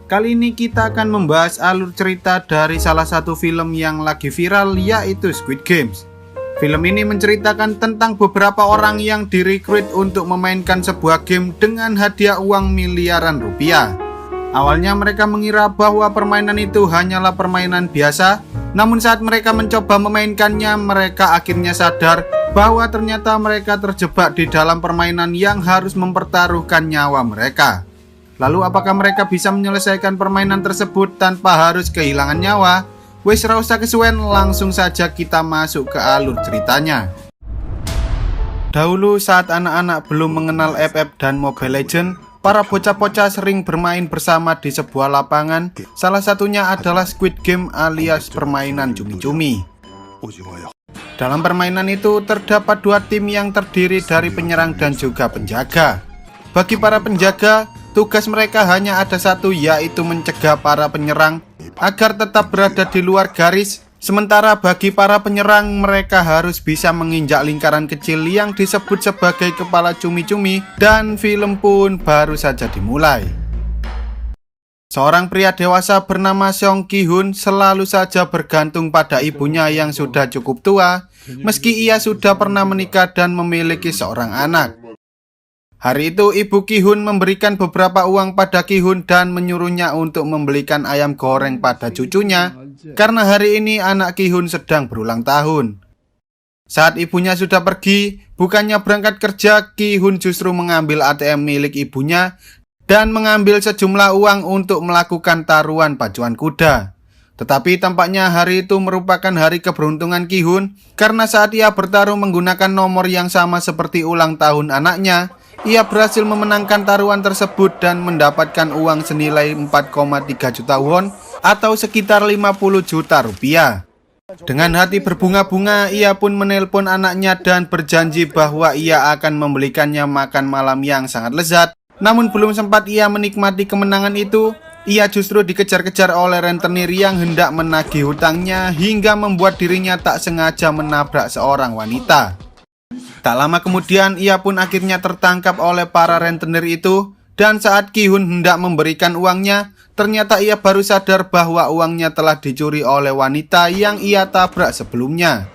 Kali ini kita akan membahas alur cerita dari salah satu film yang lagi viral, yaitu Squid Games. Film ini menceritakan tentang beberapa orang yang direkrut untuk memainkan sebuah game dengan hadiah uang miliaran rupiah. Awalnya mereka mengira bahwa permainan itu hanyalah permainan biasa, namun saat mereka mencoba memainkannya, mereka akhirnya sadar bahwa ternyata mereka terjebak di dalam permainan yang harus mempertaruhkan nyawa mereka. Lalu apakah mereka bisa menyelesaikan permainan tersebut tanpa harus kehilangan nyawa? Wes ra usah kesuwen, langsung saja kita masuk ke alur ceritanya. Dahulu saat anak-anak belum mengenal FF dan Mobile Legends, para bocah-bocah sering bermain bersama di sebuah lapangan. Salah satunya adalah Squid Game alias permainan cumi-cumi. Dalam permainan itu terdapat dua tim yang terdiri dari penyerang dan juga penjaga. Bagi para penjaga, tugas mereka hanya ada satu, yaitu mencegah para penyerang agar tetap berada di luar garis. Sementara bagi para penyerang, mereka harus bisa menginjak lingkaran kecil yang disebut sebagai kepala cumi-cumi, dan film pun baru saja dimulai. Seorang pria dewasa bernama Song Ki-hun selalu saja bergantung pada ibunya yang sudah cukup tua, meski ia sudah pernah menikah dan memiliki seorang anak. Hari itu ibu Ki-hun memberikan beberapa uang pada Ki-hun dan menyuruhnya untuk membelikan ayam goreng pada cucunya, karena hari ini anak Ki-hun sedang berulang tahun. Saat ibunya sudah pergi, bukannya berangkat kerja, Ki-hun justru mengambil ATM milik ibunya dan mengambil sejumlah uang untuk melakukan taruhan pacuan kuda. Tetapi tampaknya hari itu merupakan hari keberuntungan Ki-hun, karena saat ia bertarung menggunakan nomor yang sama seperti ulang tahun anaknya, ia berhasil memenangkan taruhan tersebut dan mendapatkan uang senilai 4,3 juta won atau sekitar 50 juta rupiah. Dengan hati berbunga-bunga, ia pun menelpon anaknya dan berjanji bahwa ia akan membelikannya makan malam yang sangat lezat. Namun belum sempat ia menikmati kemenangan itu, ia justru dikejar-kejar oleh rentenir yang hendak menagih hutangnya hingga membuat dirinya tak sengaja menabrak seorang wanita. Tak lama kemudian ia pun akhirnya tertangkap oleh para rentenir itu, dan saat Ki-hun hendak memberikan uangnya, ternyata ia baru sadar bahwa uangnya telah dicuri oleh wanita yang ia tabrak sebelumnya.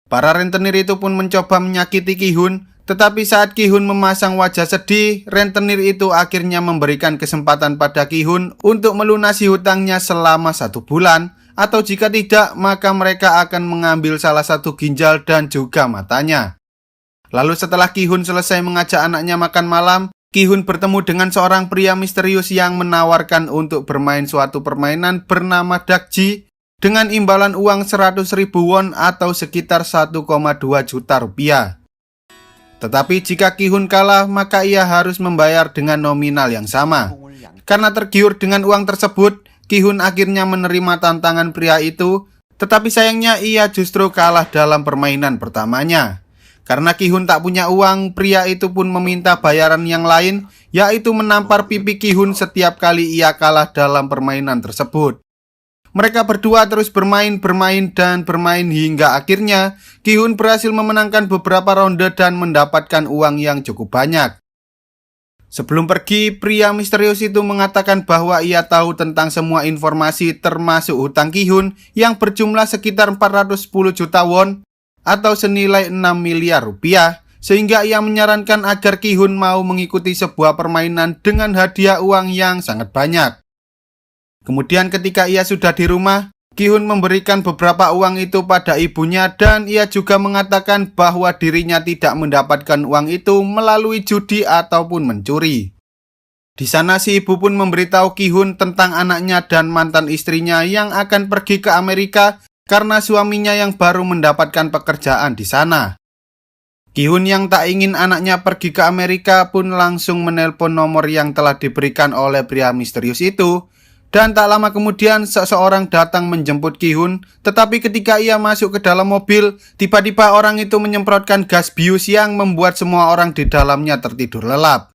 Para rentenir itu pun mencoba menyakiti Ki-hun, tetapi saat Ki-hun memasang wajah sedih, rentenir itu akhirnya memberikan kesempatan pada Ki-hun untuk melunasi hutangnya selama 1 bulan, atau jika tidak maka mereka akan mengambil salah satu ginjal dan juga matanya. Lalu setelah Ki-hun selesai mengajak anaknya makan malam, Ki-hun bertemu dengan seorang pria misterius yang menawarkan untuk bermain suatu permainan bernama Dakji dengan imbalan uang 100.000 won atau sekitar 1,2 juta rupiah. Tetapi jika Ki-hun kalah, maka ia harus membayar dengan nominal yang sama. Karena tergiur dengan uang tersebut, Ki-hun akhirnya menerima tantangan pria itu, tetapi sayangnya ia justru kalah dalam permainan pertamanya. Karena Ki-hun tak punya uang, pria itu pun meminta bayaran yang lain, yaitu menampar pipi Ki-hun setiap kali ia kalah dalam permainan tersebut. Mereka berdua terus bermain hingga akhirnya Ki-hun berhasil memenangkan beberapa ronde dan mendapatkan uang yang cukup banyak. Sebelum pergi, pria misterius itu mengatakan bahwa ia tahu tentang semua informasi termasuk hutang Ki-hun yang berjumlah sekitar 410 juta won atau senilai 6 miliar rupiah, sehingga ia menyarankan agar Ki-hun mau mengikuti sebuah permainan dengan hadiah uang yang sangat banyak. Kemudian ketika ia sudah di rumah, Ki-hun memberikan beberapa uang itu pada ibunya dan ia juga mengatakan bahwa dirinya tidak mendapatkan uang itu melalui judi ataupun mencuri. Di sana si ibu pun memberitahu Ki-hun tentang anaknya dan mantan istrinya yang akan pergi ke Amerika karena suaminya yang baru mendapatkan pekerjaan di sana. Ki-hun yang tak ingin anaknya pergi ke Amerika pun langsung menelpon nomor yang telah diberikan oleh pria misterius itu, dan tak lama kemudian seseorang datang menjemput Ki-hun, tetapi ketika ia masuk ke dalam mobil, tiba-tiba orang itu menyemprotkan gas bius yang membuat semua orang di dalamnya tertidur lelap.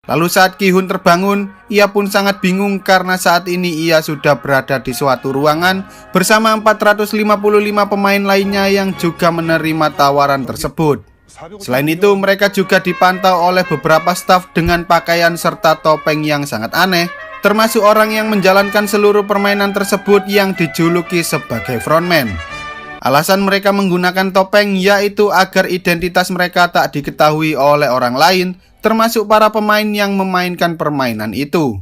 Lalu saat Ki-hun terbangun, ia pun sangat bingung karena saat ini ia sudah berada di suatu ruangan bersama 455 pemain lainnya yang juga menerima tawaran tersebut. Selain itu, mereka juga dipantau oleh beberapa staf dengan pakaian serta topeng yang sangat aneh. termasuk orang yang menjalankan seluruh permainan tersebut yang dijuluki sebagai frontman. Alasan mereka menggunakan topeng yaitu agar identitas mereka tak diketahui oleh orang lain, termasuk para pemain yang memainkan permainan itu.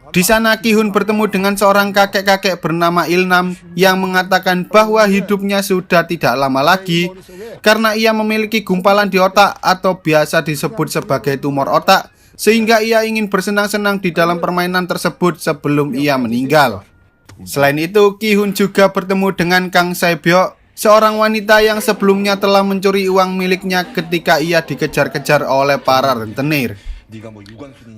Di sana Ki-hun bertemu dengan seorang kakek-kakek bernama Ilnam yang mengatakan bahwa hidupnya sudah tidak lama lagi karena ia memiliki gumpalan di otak atau biasa disebut sebagai tumor otak, sehingga ia ingin bersenang-senang di dalam permainan tersebut sebelum ia meninggal. Selain itu, Ki-hun juga bertemu dengan Kang Sae-byok, seorang wanita yang sebelumnya telah mencuri uang miliknya ketika ia dikejar-kejar oleh para rentenir.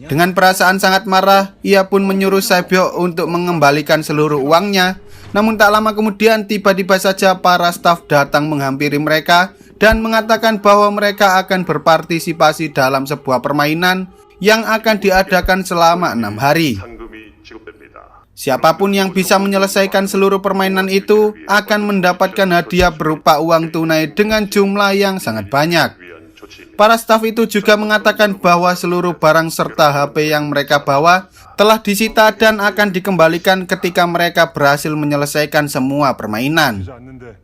Dengan perasaan sangat marah, ia pun menyuruh Sae-byok untuk mengembalikan seluruh uangnya. Namun tak lama kemudian tiba-tiba saja para staf datang menghampiri mereka dan mengatakan bahwa mereka akan berpartisipasi dalam sebuah permainan yang akan diadakan selama 6 hari. Siapapun yang bisa menyelesaikan seluruh permainan itu akan mendapatkan hadiah berupa uang tunai dengan jumlah yang sangat banyak. Para staf itu juga mengatakan bahwa seluruh barang serta HP yang mereka bawa telah disita dan akan dikembalikan ketika mereka berhasil menyelesaikan semua permainan.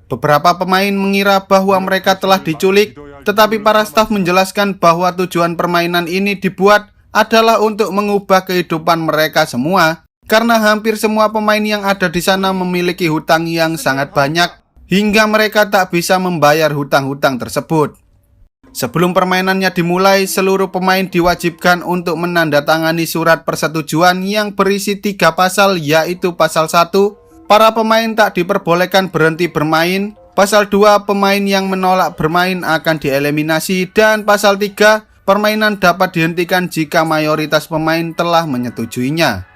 Beberapa pemain mengira bahwa mereka telah diculik, tetapi para staf menjelaskan bahwa tujuan permainan ini dibuat adalah untuk mengubah kehidupan mereka semua, karena hampir semua pemain yang ada di sana memiliki hutang yang sangat banyak hingga mereka tak bisa membayar hutang-hutang tersebut. Sebelum permainannya dimulai, seluruh pemain diwajibkan untuk menandatangani surat persetujuan yang berisi 3 pasal, yaitu pasal 1, para pemain tak diperbolehkan berhenti bermain, pasal 2, pemain yang menolak bermain akan dieliminasi, dan pasal 3, permainan dapat dihentikan jika mayoritas pemain telah menyetujuinya.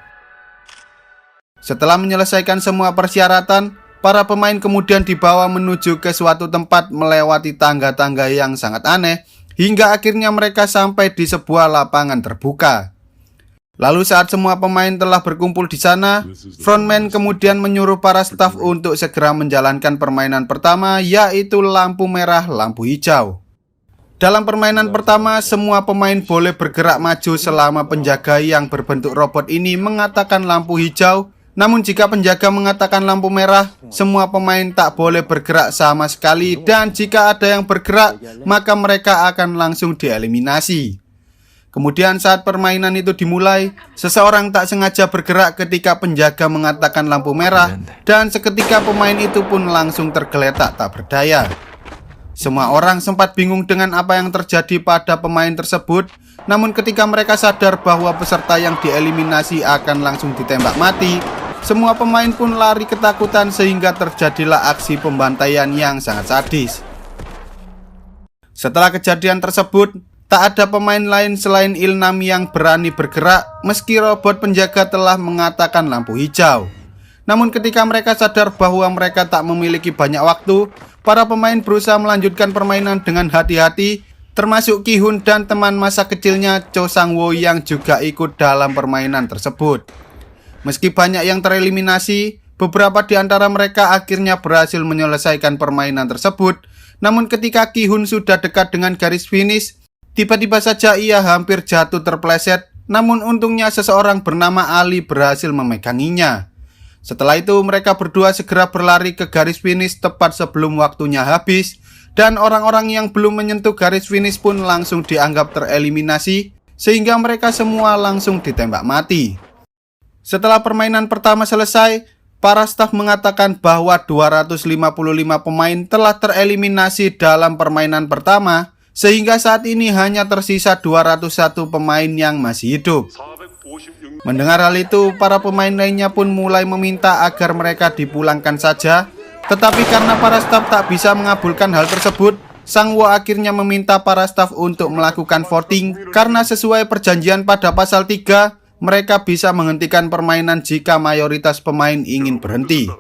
Setelah menyelesaikan semua persyaratan, para pemain kemudian dibawa menuju ke suatu tempat melewati tangga-tangga yang sangat aneh, hingga akhirnya mereka sampai di sebuah lapangan terbuka. Lalu saat semua pemain telah berkumpul di sana, frontman kemudian menyuruh para staf untuk segera menjalankan permainan pertama, yaitu lampu merah, lampu hijau. Dalam permainan pertama, semua pemain boleh bergerak maju selama penjaga yang berbentuk robot ini mengatakan lampu hijau. Namun jika penjaga mengatakan lampu merah, semua pemain tak boleh bergerak sama sekali, dan jika ada yang bergerak, maka mereka akan langsung dieliminasi. Kemudian saat permainan itu dimulai, seseorang tak sengaja bergerak ketika penjaga mengatakan lampu merah, dan seketika pemain itu pun langsung tergeletak tak berdaya. Semua orang sempat bingung dengan apa yang terjadi pada pemain tersebut. Namun ketika mereka sadar bahwa peserta yang dieliminasi akan langsung ditembak mati, semua pemain pun lari ketakutan sehingga terjadilah aksi pembantaian yang sangat sadis. Setelah kejadian tersebut, tak ada pemain lain selain Ilnam yang berani bergerak meski robot penjaga telah mengatakan lampu hijau. Namun ketika mereka sadar bahwa mereka tak memiliki banyak waktu, para pemain berusaha melanjutkan permainan dengan hati-hati, termasuk Ki-hun dan teman masa kecilnya Cho Sang-woo yang juga ikut dalam permainan tersebut. Meski banyak yang tereliminasi, beberapa di antara mereka akhirnya berhasil menyelesaikan permainan tersebut. Namun ketika Ki-hun sudah dekat dengan garis finish, tiba-tiba saja ia hampir jatuh terpeleset. Namun untungnya seseorang bernama Ali berhasil memeganginya. Setelah itu mereka berdua segera berlari ke garis finish tepat sebelum waktunya habis, dan orang-orang yang belum menyentuh garis finish pun langsung dianggap tereliminasi, sehingga mereka semua langsung ditembak mati. Setelah permainan pertama selesai, para staf mengatakan bahwa 255 pemain telah tereliminasi dalam permainan pertama, sehingga saat ini hanya tersisa 201 pemain yang masih hidup. Mendengar hal itu, para pemain lainnya pun mulai meminta agar mereka dipulangkan saja. Tetapi karena para staf tak bisa mengabulkan hal tersebut, Sang-woo akhirnya meminta para staf untuk melakukan voting, karena sesuai perjanjian pada pasal 3, mereka bisa menghentikan permainan jika mayoritas pemain ingin berhenti.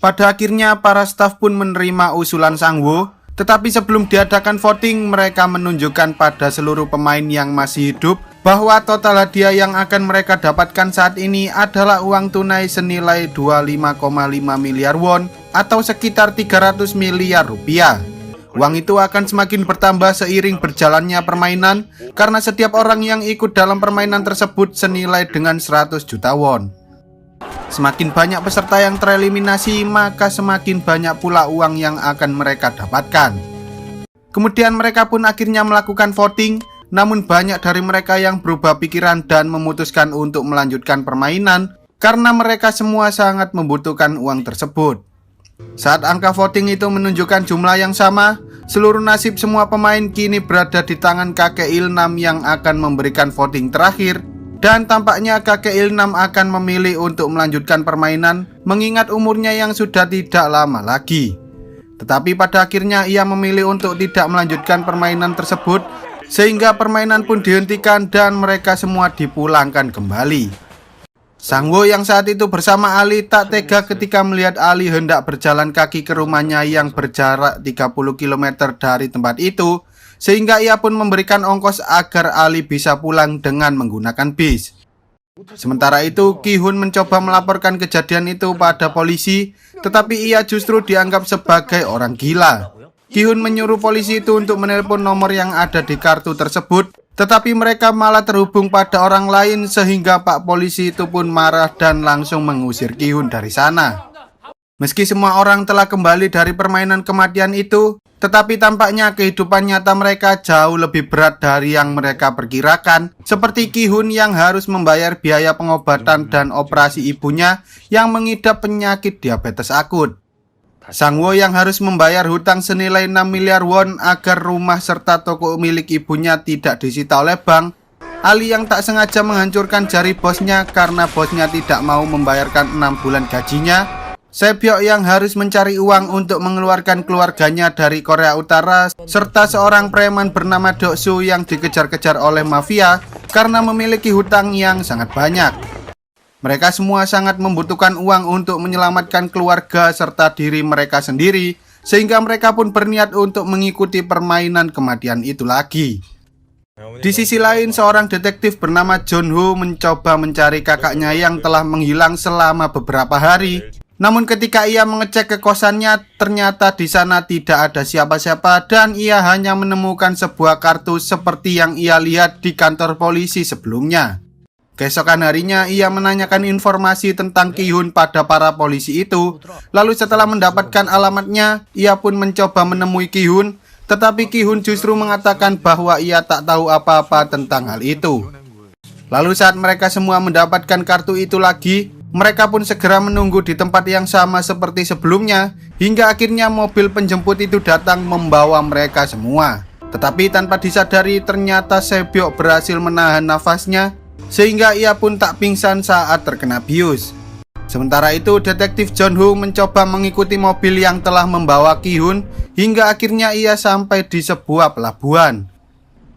Pada akhirnya para staf pun menerima usulan Sang-woo, tetapi sebelum diadakan voting, mereka menunjukkan pada seluruh pemain yang masih hidup bahwa total hadiah yang akan mereka dapatkan saat ini adalah uang tunai senilai 25,5 miliar won atau sekitar 300 miliar rupiah. Uang itu akan semakin bertambah seiring berjalannya permainan, karena setiap orang yang ikut dalam permainan tersebut senilai dengan 100 juta won. Semakin banyak peserta yang tereliminasi, maka semakin banyak pula uang yang akan mereka dapatkan. Kemudian mereka pun akhirnya melakukan voting, namun banyak dari mereka yang berubah pikiran dan memutuskan untuk melanjutkan permainan karena mereka semua sangat membutuhkan uang tersebut. Saat angka voting itu menunjukkan jumlah yang sama, seluruh nasib semua pemain kini berada di tangan kakek Ilnam yang akan memberikan voting terakhir. Dan tampaknya kakek Ilnam akan memilih untuk melanjutkan permainan mengingat umurnya yang sudah tidak lama lagi. Tetapi pada akhirnya ia memilih untuk tidak melanjutkan permainan tersebut, sehingga permainan pun dihentikan dan mereka semua dipulangkan kembali. Sangwo yang saat itu bersama Ali tak tega ketika melihat Ali hendak berjalan kaki ke rumahnya yang berjarak 30 km dari tempat itu, sehingga ia pun memberikan ongkos agar Ali bisa pulang dengan menggunakan bis. Sementara itu, Ki-hun mencoba melaporkan kejadian itu pada polisi, tetapi ia justru dianggap sebagai orang gila. Ki-hun menyuruh polisi itu untuk menelpon nomor yang ada di kartu tersebut, tetapi mereka malah terhubung pada orang lain sehingga Pak Polisi itu pun marah dan langsung mengusir Ki-hun dari sana. Meski semua orang telah kembali dari permainan kematian itu, tetapi tampaknya kehidupan nyata mereka jauh lebih berat dari yang mereka perkirakan, seperti Ki-hun yang harus membayar biaya pengobatan dan operasi ibunya yang mengidap penyakit diabetes akut. Sangwo yang harus membayar hutang senilai 6 miliar won agar rumah serta toko milik ibunya tidak disita oleh bank. Ali yang tak sengaja menghancurkan jari bosnya karena bosnya tidak mau membayarkan 6 bulan gajinya. Sebyok yang harus mencari uang untuk mengeluarkan keluarganya dari Korea Utara, serta seorang preman bernama Doksu yang dikejar-kejar oleh mafia karena memiliki hutang yang sangat banyak. Mereka semua sangat membutuhkan uang untuk menyelamatkan keluarga serta diri mereka sendiri, sehingga mereka pun berniat untuk mengikuti permainan kematian itu lagi. Di sisi lain, seorang detektif bernama John-ho mencoba mencari kakaknya yang telah menghilang selama beberapa hari. Namun ketika ia mengecek ke kosannya, ternyata di sana tidak ada siapa-siapa dan ia hanya menemukan sebuah kartu seperti yang ia lihat di kantor polisi sebelumnya. Keesokan harinya ia menanyakan informasi tentang Ki-hun pada para polisi itu. Lalu setelah mendapatkan alamatnya, ia pun mencoba menemui Ki-hun, tetapi Ki-hun justru mengatakan bahwa ia tak tahu apa-apa tentang hal itu. Lalu saat mereka semua mendapatkan kartu itu lagi, mereka pun segera menunggu di tempat yang sama seperti sebelumnya, hingga akhirnya mobil penjemput itu datang membawa mereka semua. Tetapi tanpa disadari, ternyata Sebyok berhasil menahan nafasnya, sehingga ia pun tak pingsan saat terkena bius. Sementara itu, detektif John-ho mencoba mengikuti mobil yang telah membawa Ki-hun hingga akhirnya ia sampai di sebuah pelabuhan.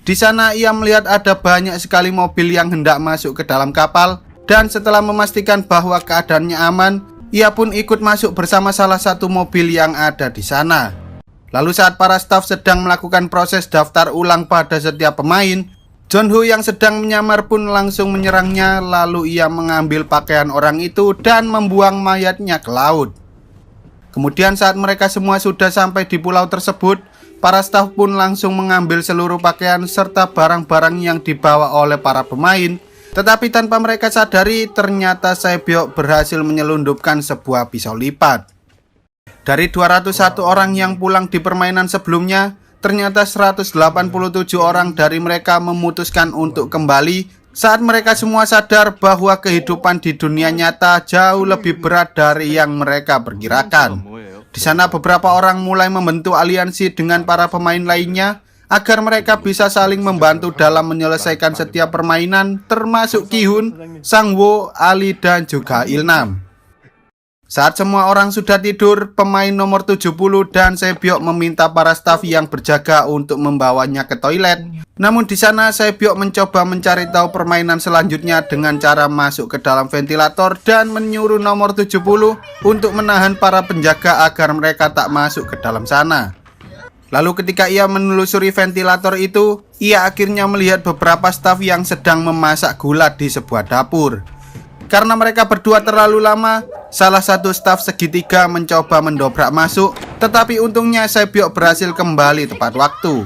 Di sana ia melihat ada banyak sekali mobil yang hendak masuk ke dalam kapal, dan setelah memastikan bahwa keadaannya aman, ia pun ikut masuk bersama salah satu mobil yang ada di sana. Lalu saat para staf sedang melakukan proses daftar ulang pada setiap pemain, John-ho yang sedang menyamar pun langsung menyerangnya, lalu ia mengambil pakaian orang itu dan membuang mayatnya ke laut. Kemudian saat mereka semua sudah sampai di pulau tersebut, para staf pun langsung mengambil seluruh pakaian serta barang-barang yang dibawa oleh para pemain. Tetapi tanpa mereka sadari, ternyata Sebyok berhasil menyelundupkan sebuah pisau lipat. Dari 201 orang yang pulang di permainan sebelumnya, ternyata 187 orang dari mereka memutuskan untuk kembali saat mereka semua sadar bahwa kehidupan di dunia nyata jauh lebih berat dari yang mereka perkirakan. Di sana beberapa orang mulai membentuk aliansi dengan para pemain lainnya agar mereka bisa saling membantu dalam menyelesaikan setiap permainan, termasuk Ki-hun, Sangwo, Ali, dan juga Ilnam. Saat semua orang sudah tidur, pemain nomor 70 dan Sebyok meminta para staf yang berjaga untuk membawanya ke toilet. Namun di sana Sebyok mencoba mencari tahu permainan selanjutnya dengan cara masuk ke dalam ventilator dan menyuruh nomor 70 untuk menahan para penjaga agar mereka tak masuk ke dalam sana. Lalu ketika ia menelusuri ventilator itu, ia akhirnya melihat beberapa staf yang sedang memasak gula di sebuah dapur. Karena mereka berdua terlalu lama, salah satu staf segitiga mencoba mendobrak masuk, tetapi untungnya Sae-byeok berhasil kembali tepat waktu.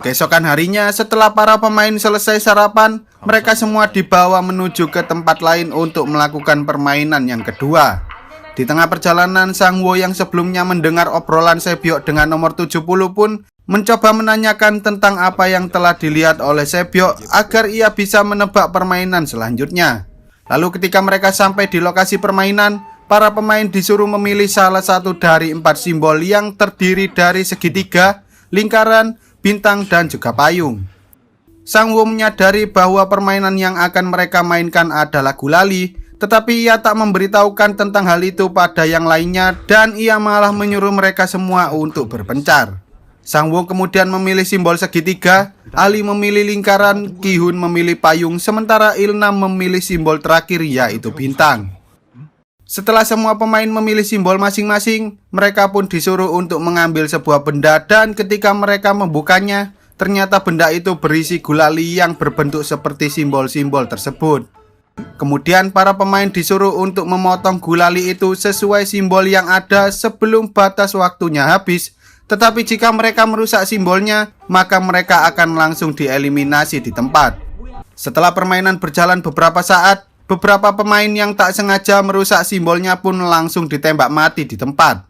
Keesokan harinya, setelah para pemain selesai sarapan, mereka semua dibawa menuju ke tempat lain untuk melakukan permainan yang kedua. Di tengah perjalanan, Sang-woo yang sebelumnya mendengar obrolan Sae-byeok dengan nomor 70 pun mencoba menanyakan tentang apa yang telah dilihat oleh Sae-byeok agar ia bisa menebak permainan selanjutnya. Lalu ketika mereka sampai di lokasi permainan, para pemain disuruh memilih salah satu dari 4 simbol yang terdiri dari segitiga, lingkaran, bintang, dan juga payung. Sang-woo menyadari bahwa permainan yang akan mereka mainkan adalah gulali, tetapi ia tak memberitahukan tentang hal itu pada yang lainnya dan ia malah menyuruh mereka semua untuk berpencar. Sang-woo kemudian memilih simbol segitiga, Ali memilih lingkaran, Ki-hun memilih payung, sementara Il-nam memilih simbol terakhir yaitu bintang. Setelah semua pemain memilih simbol masing-masing, mereka pun disuruh untuk mengambil sebuah benda dan ketika mereka membukanya, ternyata benda itu berisi gulali yang berbentuk seperti simbol-simbol tersebut. Kemudian para pemain disuruh untuk memotong gulali itu sesuai simbol yang ada sebelum batas waktunya habis. Tetapi jika mereka merusak simbolnya, maka mereka akan langsung dieliminasi di tempat. Setelah permainan berjalan beberapa saat, beberapa pemain yang tak sengaja merusak simbolnya pun langsung ditembak mati di tempat.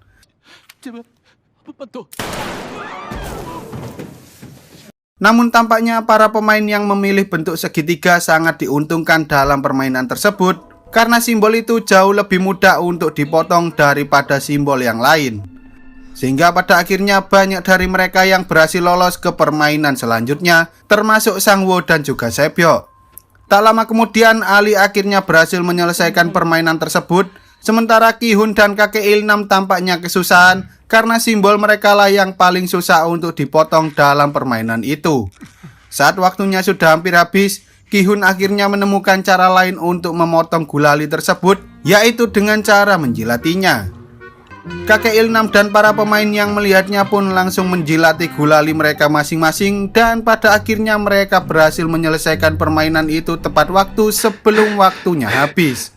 Namun tampaknya para pemain yang memilih bentuk segitiga sangat diuntungkan dalam permainan tersebut, karena simbol itu jauh lebih mudah untuk dipotong daripada simbol yang lain. Sehingga pada akhirnya banyak dari mereka yang berhasil lolos ke permainan selanjutnya, termasuk Sang-woo dan juga Sae-byeok. Tak lama kemudian, Ali akhirnya berhasil menyelesaikan permainan tersebut, sementara Ki-hun dan kakek Il-nam tampaknya kesusahan karena simbol mereka lah yang paling susah untuk dipotong dalam permainan itu. Saat waktunya sudah hampir habis, Ki-hun akhirnya menemukan cara lain untuk memotong gulali tersebut, yaitu dengan cara menjilatinya. Kakek Il-nam dan para pemain yang melihatnya pun langsung menjilati gulali mereka masing-masing dan pada akhirnya mereka berhasil menyelesaikan permainan itu tepat waktu sebelum waktunya habis.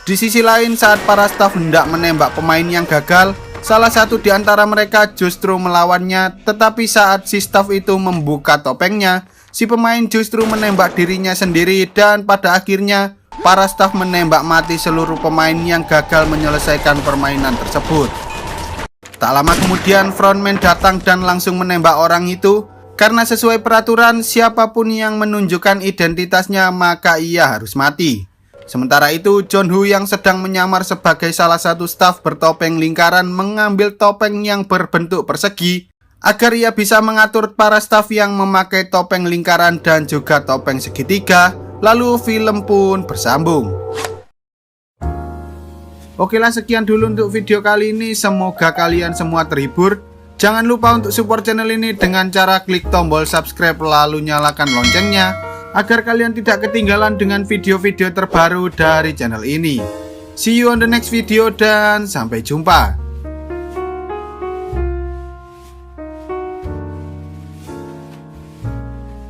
Di sisi lain, saat para staf hendak menembak pemain yang gagal, salah satu di antara mereka justru melawannya, tetapi saat si staf itu membuka topengnya, si pemain justru menembak dirinya sendiri dan pada akhirnya para staf menembak mati seluruh pemain yang gagal menyelesaikan permainan tersebut. Tak lama kemudian frontman datang dan langsung menembak orang itu, karena sesuai peraturan siapapun yang menunjukkan identitasnya maka ia harus mati. Sementara itu Jeonwoo yang sedang menyamar sebagai salah satu staf bertopeng lingkaran mengambil topeng yang berbentuk persegi agar ia bisa mengatur para staf yang memakai topeng lingkaran dan juga topeng segitiga. Lalu film pun bersambung. Oke lah, sekian dulu untuk video kali ini. Semoga kalian semua terhibur. Jangan lupa untuk support channel ini dengan cara klik tombol subscribe lalu nyalakan loncengnya agar kalian tidak ketinggalan dengan video-video terbaru dari channel ini. See you on the next video dan sampai jumpa.